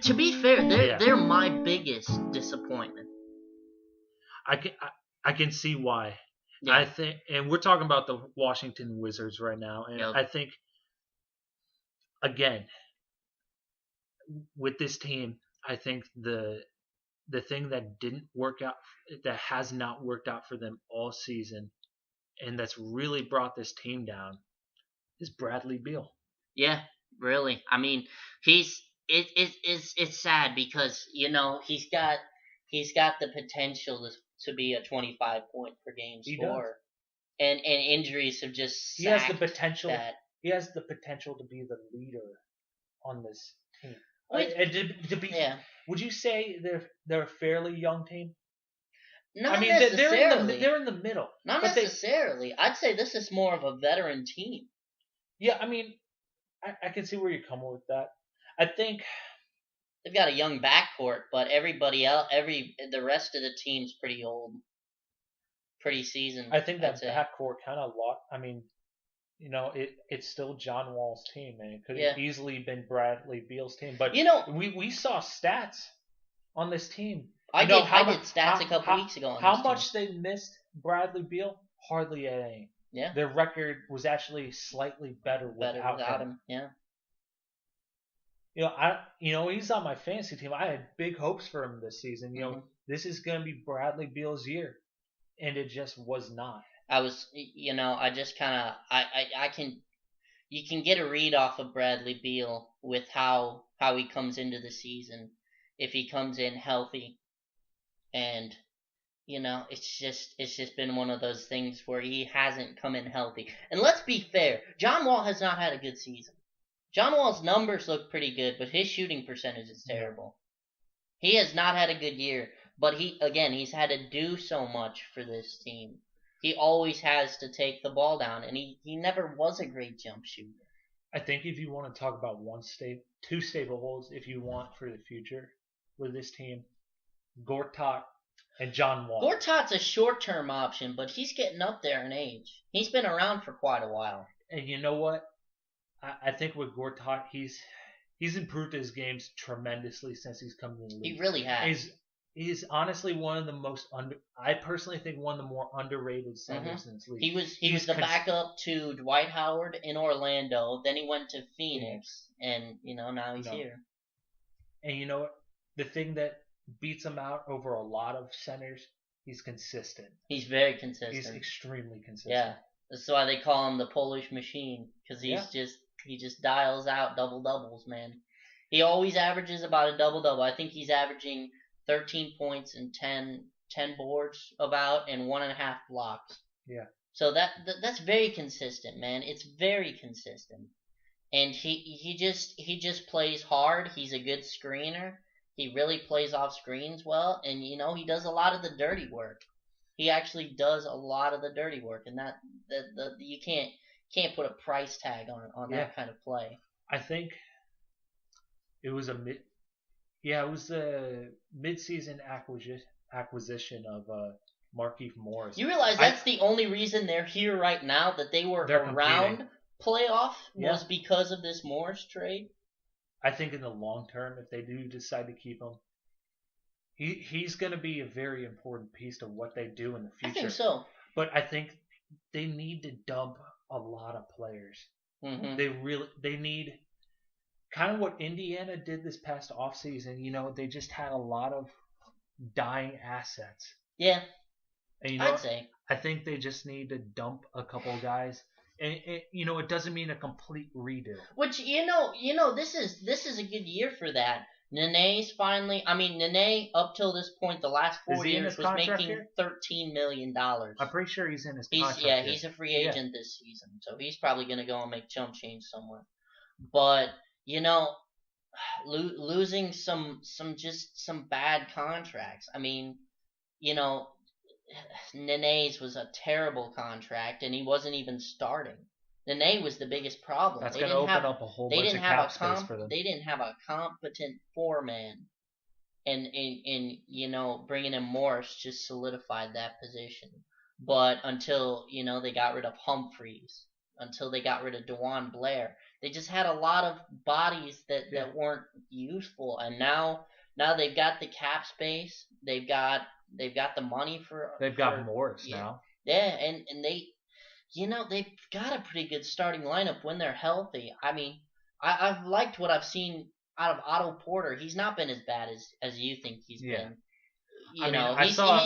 To be fair, they're Yeah. they're my biggest disappointment. I can see why. Yeah. I think, and we're talking about the Washington Wizards right now, and Yep. I think again with this team, I think the thing that didn't work out, that has not worked out for them all season, and that's really brought this team down, is Bradley Beal. Yeah, really. I mean, it's sad because he's got the potential to be a 25 point per game He does. scorer, and injuries have just He has the sacked potential. that. He has the potential to be the leader on this team. Wait, And to be, yeah, would you say they're a fairly young team? not I mean, necessarily. they're in the middle. Not but necessarily. I'd say this is more of a veteran team. Yeah, I mean, I can see where you're coming with that. I think They've got a young backcourt, but everybody else, the rest of the team's pretty old, pretty seasoned. I think that I'd say. backcourt kind of lot. I mean, it's still John Wall's team, and it could Yeah. have easily been Bradley Beal's team. But we saw stats on this team. I know, did stats a couple weeks ago on How this much team. they missed Bradley Beal? Hardly any. Yeah. Their record was actually slightly better without him. Yeah. He's on my fantasy team. I had big hopes for him this season. Mhm. This is going to be Bradley Beal's year, and it just was not. I just kind of, you can get a read off of Bradley Beal with how he comes into the season, if he comes in healthy, and it's just been one of those things where he hasn't come in healthy. And let's be fair, John Wall has not had a good season. John Wall's numbers look pretty good, but his shooting percentage is terrible. He has not had a good year, but he's had to do so much for this team. He always has to take the ball down, and he never was a great jump shooter. I think if you want to talk about two stable holes, if you want for the future with this team, Gortat and John Wall. Gortat's a short-term option, but he's getting up there in age. He's been around for quite a while. And you know what? I think with Gortat, he's improved his games tremendously since he's come to the league. He really has. He's honestly one of the most I personally think one of the more underrated centers in this league. He was the backup to Dwight Howard in Orlando. Then he went to Phoenix, and now he's here. And you know what? The thing that beats him out over a lot of centers, he's consistent. He's very consistent. He's extremely consistent. Yeah, that's why they call him the Polish machine, because he just dials out double doubles, man. He always averages about a double double. I think he's averaging 13 points and 10 boards about, and 1.5 blocks. Yeah. So that's very consistent, man. It's very consistent. And he just plays hard. He's a good screener. He really plays off screens well, and he does a lot of the dirty work. He actually does a lot of the dirty work, and that you can't put a price tag on that kind of play. I think it was a mid-season acquisition of Markieff Morris. You realize that's the only reason they're here right now, that they were around playoff, was because of this Morris trade? I think in the long term, if they do decide to keep him, he's going to be a very important piece to what they do in the future. I think so. But I think they need to dump a lot of players. Mm-hmm. They need kind of what Indiana did this past offseason. They just had a lot of dying assets. Yeah, and I'd say. I think they just need to dump a couple guys. And it doesn't mean a complete redo. Which this is a good year for that. Nene's finally. I mean, Nene up till this point, the last 4 years was making $13 million. I'm pretty sure he's in his contract. He's a free agent this season, so he's probably gonna go and make chump change somewhere. But losing some bad contracts. I mean, Nene's was a terrible contract, and he wasn't even starting. Nene was the biggest problem. That's going to open up a whole bunch of cap space for them. They didn't have a competent foreman, and bringing in Morris just solidified that position. But until they got rid of Humphreys, until they got rid of DeJuan Blair. They just had a lot of bodies that weren't useful, and now they've got the cap space. They've got the money They've got Morris yeah, now. yeah, and they've got a pretty good starting lineup when they're healthy. I mean, I've liked what I've seen out of Otto Porter. He's not been as bad as you think he's been. I mean,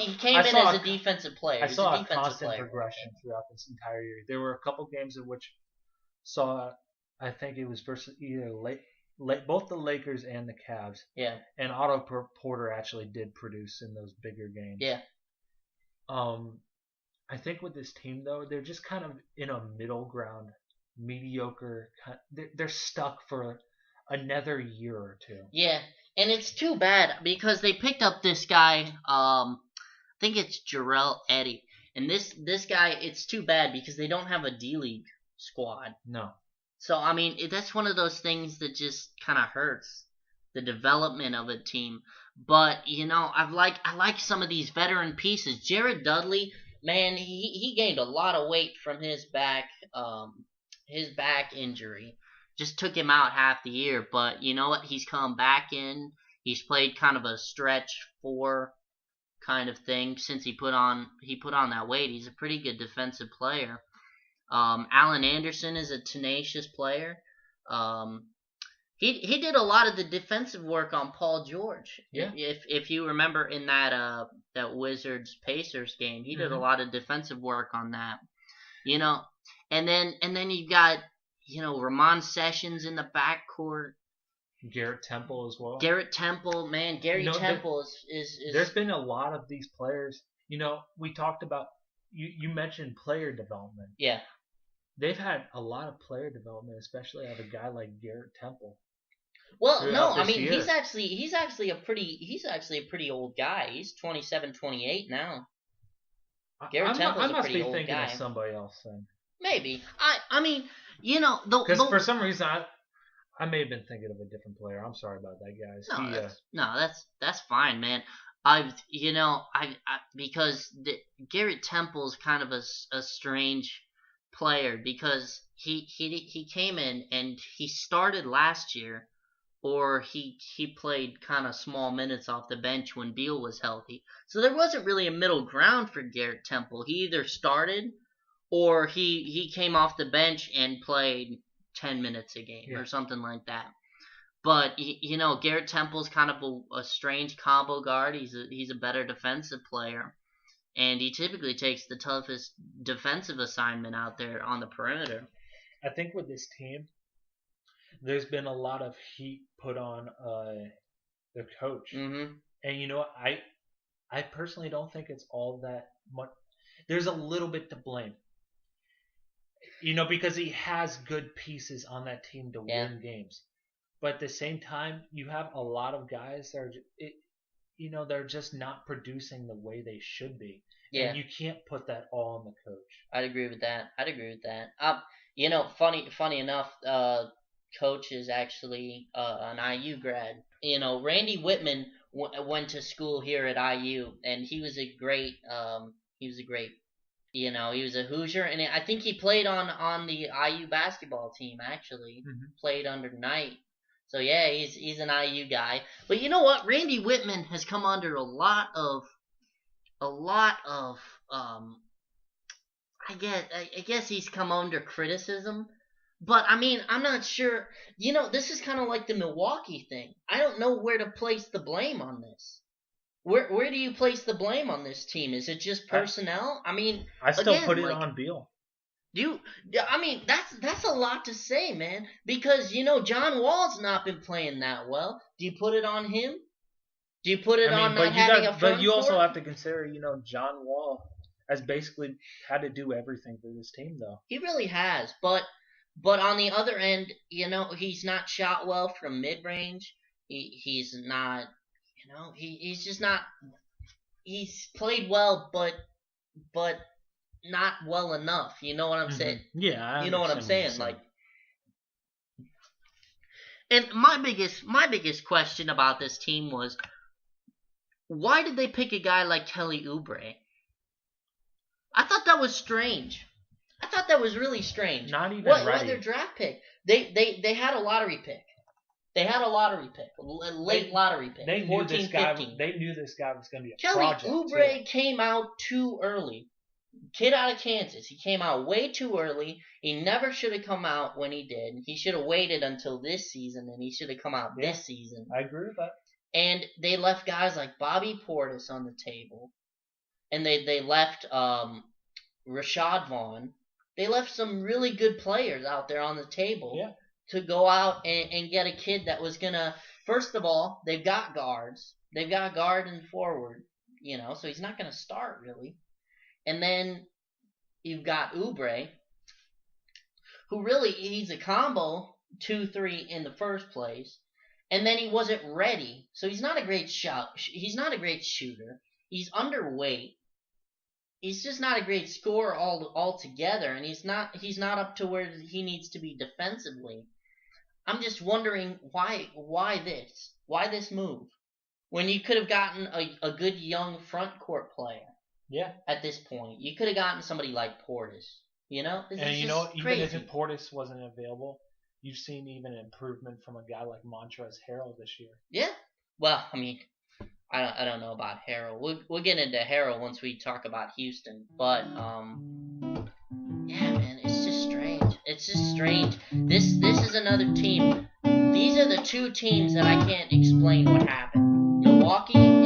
he came in as a defensive player. I saw a constant progression throughout this entire year. There were a couple games in which I think it was versus either both the Lakers and the Cavs. Yeah. And Otto Porter actually did produce in those bigger games. Yeah. I think with this team though, they're just kind of in a middle ground, mediocre. They're stuck for another year or two. Yeah, and it's too bad because they picked up this guy. I think it's Jarrell Eddy, and this guy. It's too bad because they don't have a D-League squad. No. So I mean, that's one of those things that just kind of hurts the development of a team. But I like some of these veteran pieces. Jared Dudley. Man, he gained a lot of weight from his back injury. Just took him out half the year, but you know what? He's come back in. He's played kind of a stretch 4 kind of thing since he put on that weight. He's a pretty good defensive player. Alan Anderson is a tenacious player. He did a lot of the defensive work on Paul George. Yeah. If you remember in that Wizards Pacers game, he did a lot of defensive work on that. And then you got Ramon Sessions in the backcourt. Garrett Temple as well. Garrett Temple, man, Temple is. There's been a lot of these players. We talked about you mentioned player development. Yeah. They've had a lot of player development, especially out of a guy like Garrett Temple. Well, no, I mean he's actually a pretty old guy. He's 27, 28 now. Garrett Temple's a pretty old guy. I must be thinking of somebody else then. Maybe. I mean, because for some reason I may have been thinking of a different player. I'm sorry about that, guys. That's fine, man. Because Garrett Temple's kind of a strange player because he came in and he started last year, or he played kind of small minutes off the bench when Beal was healthy. So there wasn't really a middle ground for Garrett Temple. He either started or he came off the bench and played 10 minutes a game or something like that. But Garrett Temple's kind of a strange combo guard. He's a better defensive player, and he typically takes the toughest defensive assignment out there on the perimeter. I think with this team, there's been a lot of heat put on the coach, and I personally don't think it's all that much. There's a little bit to blame, because he has good pieces on that team to win games. But at the same time, you have a lot of guys that are, they're just not producing the way they should be. Yeah. And you can't put that all on the coach. I'd agree with that. Funny enough, coach is actually an IU grad. Randy Whitman went to school here at IU, and he was a great. He was a Hoosier, and I think he played on the IU basketball team. Actually, played under Knight. So yeah, he's an IU guy. But you know what? Randy Whitman has come under a lot of I guess he's come under criticism. But I mean, I'm not sure. This is kind of like the Milwaukee thing. I don't know where to place the blame on this. Where do you place the blame on this team? Is it just personnel? I mean, I still put it on Beal. That's a lot to say, man. Because John Wall's not been playing that well. Do you put it on him? Do you put it on not having a front court? But you also have to consider, John Wall has basically had to do everything for this team, though. He really has, but on the other end, he's not shot well from mid range. He's not, he's just not. He's played well, but not well enough. You know what I'm saying? Yeah, you know what I'm saying. Like, and my biggest question about this team was, why did they pick a guy like Kelly Oubre? I thought that was strange. I thought that was really strange. Not even Why ready. their draft pick? They had a lottery pick. They had a lottery pick, a late lottery pick. They knew 14, this guy. 15. They knew this guy was going to be a Kelly project. Oubre too. came out too early. Kid out of Kansas. He came out way too early. He never should have come out when he did. He should have waited until this season, and he should have come out this season. I agree with that. And they left guys like Bobby Portis on the table. And they left Rashad Vaughn. They left some really good players out there on the table to go out and get a kid that was going to, first of all, they've got guards. They've got guard and forward, so he's not going to start really. And then you've got Oubre, who really, he's a combo 2-3 in the first place. And then he wasn't ready. So he's not a great He's not a great shooter. He's underweight. He's just not a great scorer altogether, and he's not up to where he needs to be defensively. I'm just wondering why this move when you could have gotten a good young front court player. Yeah. At this point, you could have gotten somebody like Portis. Even if Portis wasn't available, you've seen even an improvement from a guy like Montrezl Harrell this year. Yeah. Well, I mean, I don't know about Harrell. We'll get into Harrell once we talk about Houston. But yeah, man, it's just strange. It's just strange. This is another team. These are the two teams that I can't explain what happened. Milwaukee